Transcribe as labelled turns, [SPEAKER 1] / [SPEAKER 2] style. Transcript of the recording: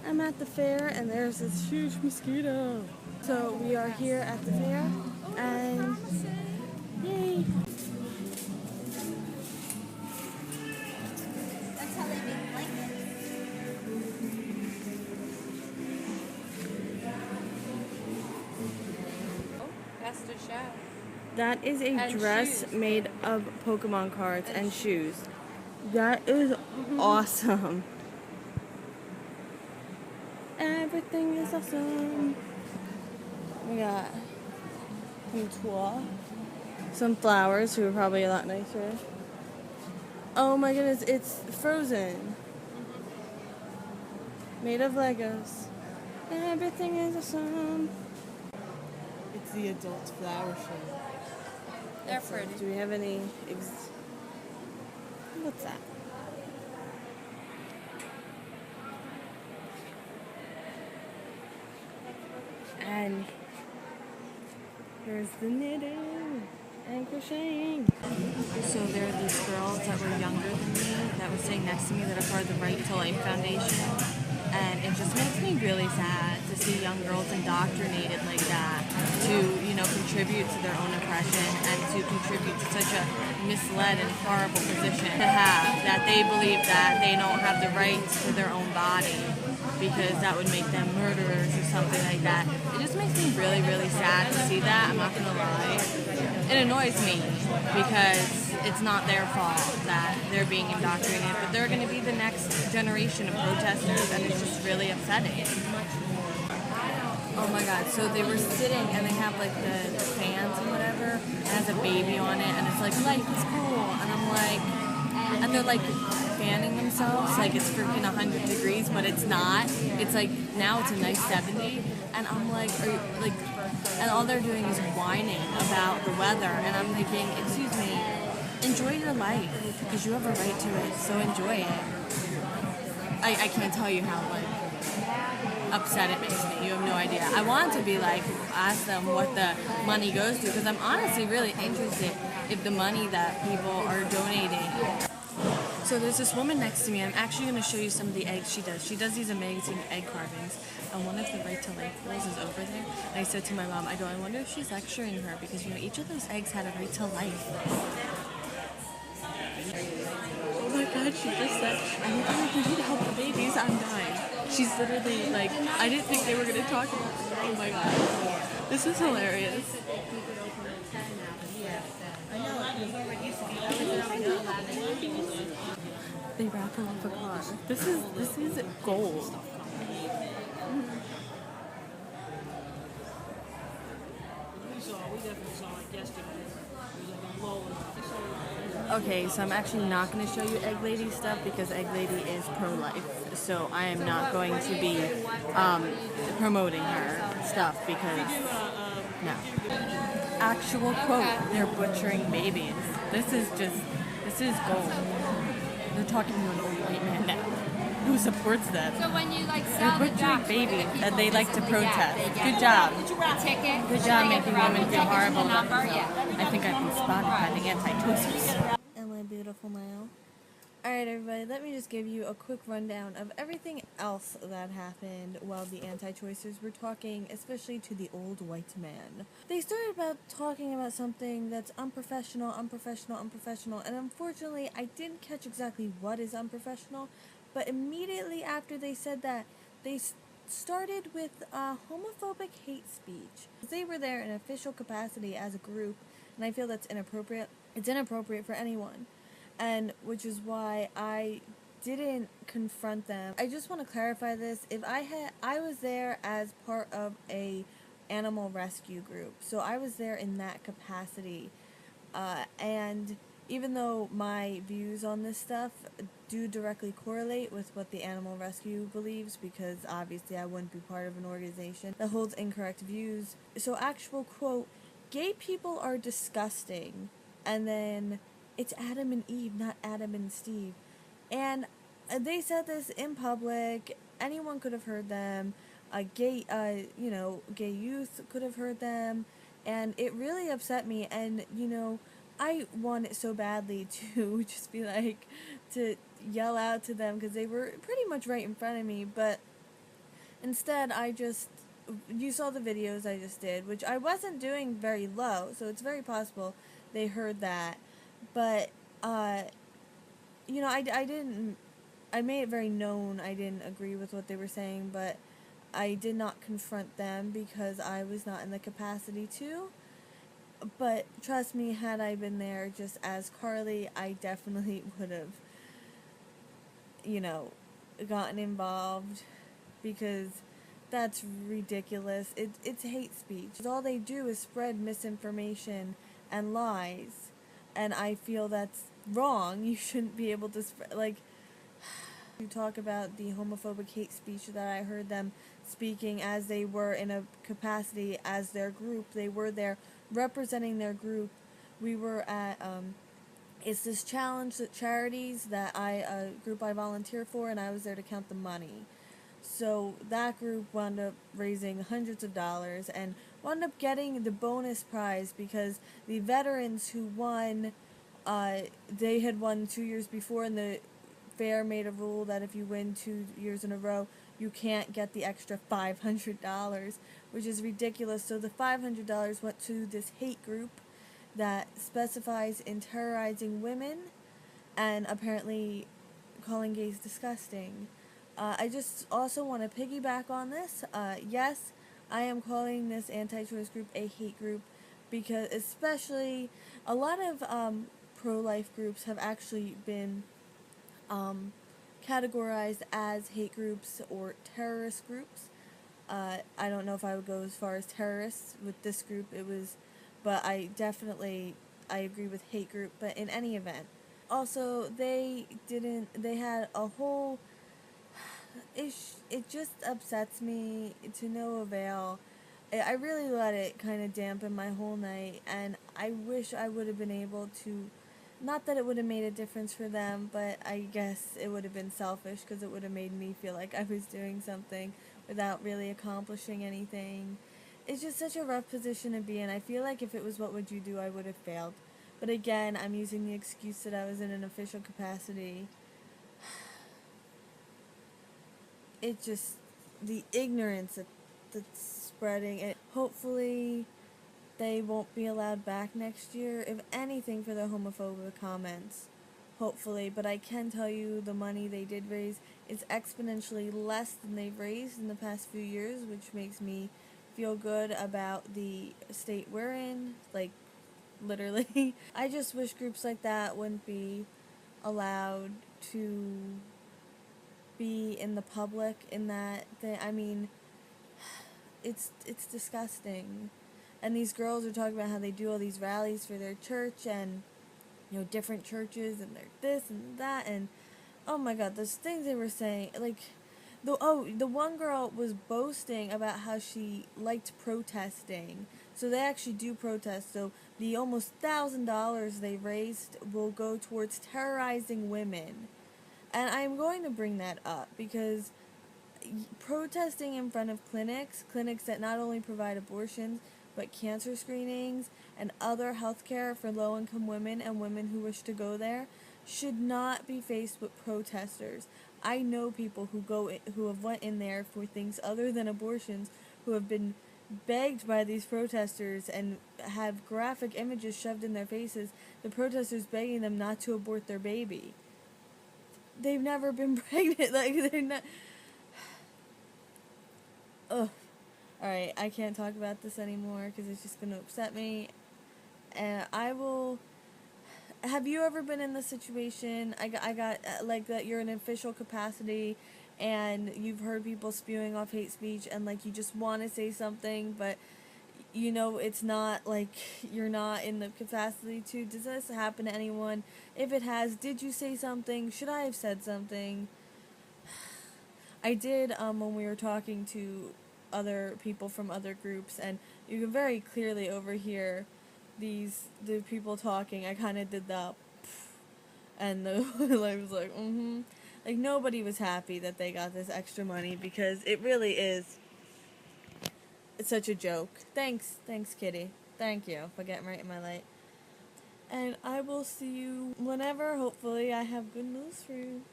[SPEAKER 1] I'm at the fair and there's this huge mosquito. So we are here at the fair and yay!
[SPEAKER 2] That's how they make blankets. Oh, that's the show.
[SPEAKER 1] That is a
[SPEAKER 2] And
[SPEAKER 1] dress
[SPEAKER 2] shoes.
[SPEAKER 1] made of Pokemon cards and shoes. That is awesome. Everything is awesome. We got some tool, some flowers who are probably a lot nicer. Oh my goodness, it's Frozen. Made of Legos. Everything is awesome. It's the adult flower show.
[SPEAKER 2] They're pretty.
[SPEAKER 1] Do we have any what's that? And here's the knitting and crocheting. So there are these girls that were younger than me that were sitting next to me that are part of the Right to Life Foundation. And it just makes me really sad to see young girls indoctrinated like that to, you know, contribute to their own oppression and to contribute to such a misled and horrible position to have, that they believe that they don't have the rights to their own body because that would make them murderers or something like that. It just makes me really, really sad to see that, I'm not gonna lie. It annoys me because it's not their fault that they're being indoctrinated, but they're going to be the next generation of protesters, and it's just really upsetting. Oh my god, so they were sitting and they have like the fans and whatever, and it has a baby on it, and it's like, life is cool, and I'm like, and they're like fanning themselves like it's freaking 100 degrees, but it's not. It's like, now it's a nice 70, and I'm like, are you, like, and all they're doing is whining about the weather, and I'm thinking, excuse me, enjoy your life, because you have a right to it, so enjoy it. I can't tell you how, like, upset it makes me. You have no idea. I want to be like, ask them what the money goes to, because I'm honestly really interested if the money that people are donating. So there's this woman next to me. I'm actually going to show you some of the eggs she does. She does these amazing egg carvings. And one of the Right to Life girls is over there. And I said to my mom, I wonder if she's lecturing her, because, you know, each of those eggs had a right to life. Oh my god, she just said, I need to help the babies, I'm dying. She's literally like, I didn't think they were going to talk about it. Oh my god. This is hilarious. They raffle off a car. This is gold. Okay, so I'm actually not going to show you Egg Lady stuff because Egg Lady is pro-life. So I am not going to be promoting her stuff because, no. Actual quote, they're butchering babies. This is gold. They're talking to an old white man now who supports them.
[SPEAKER 2] So when you like sell
[SPEAKER 1] they're
[SPEAKER 2] the
[SPEAKER 1] butchering
[SPEAKER 2] drops,
[SPEAKER 1] babies
[SPEAKER 2] people
[SPEAKER 1] and they like to
[SPEAKER 2] basically
[SPEAKER 1] protest.
[SPEAKER 2] get, they
[SPEAKER 1] Good
[SPEAKER 2] get
[SPEAKER 1] job.
[SPEAKER 2] a ticket.
[SPEAKER 1] Good job making women feel horrible
[SPEAKER 2] The
[SPEAKER 1] about
[SPEAKER 2] number,
[SPEAKER 1] themselves. I think I've been spotted by the anti-choicers. Am I beautiful now? Alright everybody, let me just give you a quick rundown of everything else that happened while the anti-choicers were talking, especially to the old white man. They started talking about something that's unprofessional, and unfortunately I didn't catch exactly what is unprofessional, but immediately after they said that, they started with homophobic hate speech. They were there in official capacity as a group, and I feel that's inappropriate. It's inappropriate for anyone. And which is why I didn't confront them. I just want to clarify this. I was there as part of a animal rescue group, so I was there in that capacity. And even though my views on this stuff do directly correlate with what the animal rescue believes, because obviously I wouldn't be part of an organization that holds incorrect views. So actual quote, gay people are disgusting, and then it's Adam and Eve, not Adam and Steve. And they said this in public. Anyone could have heard them. Gay youth could have heard them. And it really upset me. And, you know, I wanted so badly to just be like, to yell out to them because they were pretty much right in front of me. But Instead, you saw the videos I just did, which I wasn't doing very low, so it's very possible they heard that. But, I made it very known I didn't agree with what they were saying, but I did not confront them because I was not in the capacity to. But trust me, had I been there just as Carly, I definitely would have, gotten involved, because that's ridiculous. It's hate speech. All they do is spread misinformation and lies, and I feel that's wrong. You shouldn't be able to spread, you talk about the homophobic hate speech that I heard them speaking as they were in a capacity as their group. They were there representing their group. We were at it's this challenge that charities that a group I volunteer for, and I was there to count the money. So that group wound up raising hundreds of dollars and wound up getting the bonus prize because the veterans who won, they had won 2 years before, and the fair made a rule that if you win 2 years in a row, you can't get the extra $500, which is ridiculous. So the $500 went to this hate group that specifies in terrorizing women and apparently calling gays disgusting. I just also want to piggyback on this. Yes, I am calling this anti-choice group a hate group because especially a lot of pro-life groups have actually been categorized as hate groups or terrorist groups. I don't know if I would go as far as terrorists with this group. But I agree with hate group. But in any event, also they had a whole. It just upsets me to no avail. I really let it kind of dampen my whole night, and I wish I would have been able to. Not that it would have made a difference for them, but I guess it would have been selfish because it would have made me feel like I was doing something without really accomplishing anything. It's just such a rough position to be in. I feel like if it was what would you do, I would have failed. But again, I'm using the excuse that I was in an official capacity. It just, the ignorance that's spreading. Hopefully they won't be allowed back next year, if anything, for their homophobic comments. Hopefully, but I can tell you the money they did raise is exponentially less than they've raised in the past few years, which makes me feel good about the state we're in, literally. I just wish groups like that wouldn't be allowed to be in the public in that it's disgusting. And these girls are talking about how they do all these rallies for their church and, different churches and they're this and that, and oh my god, those things they were saying, the one girl was boasting about how she liked protesting. So they actually do protest. So the almost $1,000 they raised will go towards terrorizing women. And I'm going to bring that up because protesting in front of clinics that not only provide abortions, but cancer screenings and other health care for low-income women and women who wish to go there, should not be faced with protesters. I know people who have went in there for things other than abortions, who have been begged by these protesters and have graphic images shoved in their faces, the protesters begging them not to abort their baby. They've never been pregnant. They're not. Ugh. Alright, I can't talk about this anymore because it's just going to upset me. And I will. Have you ever been in this situation? I got that you're in an official capacity and you've heard people spewing off hate speech and you just want to say something, but it's not you're not in the capacity to. Does this happen to anyone? If it has, did you say something? Should I have said something? I did when we were talking to other people from other groups, and you can very clearly overhear the people talking. I kind of did the and the I was like, nobody was happy that they got this extra money because it really is. It's such a joke. Thanks, Kitty. Thank you for getting right in my light. And I will see you whenever. Hopefully, I have good news for you.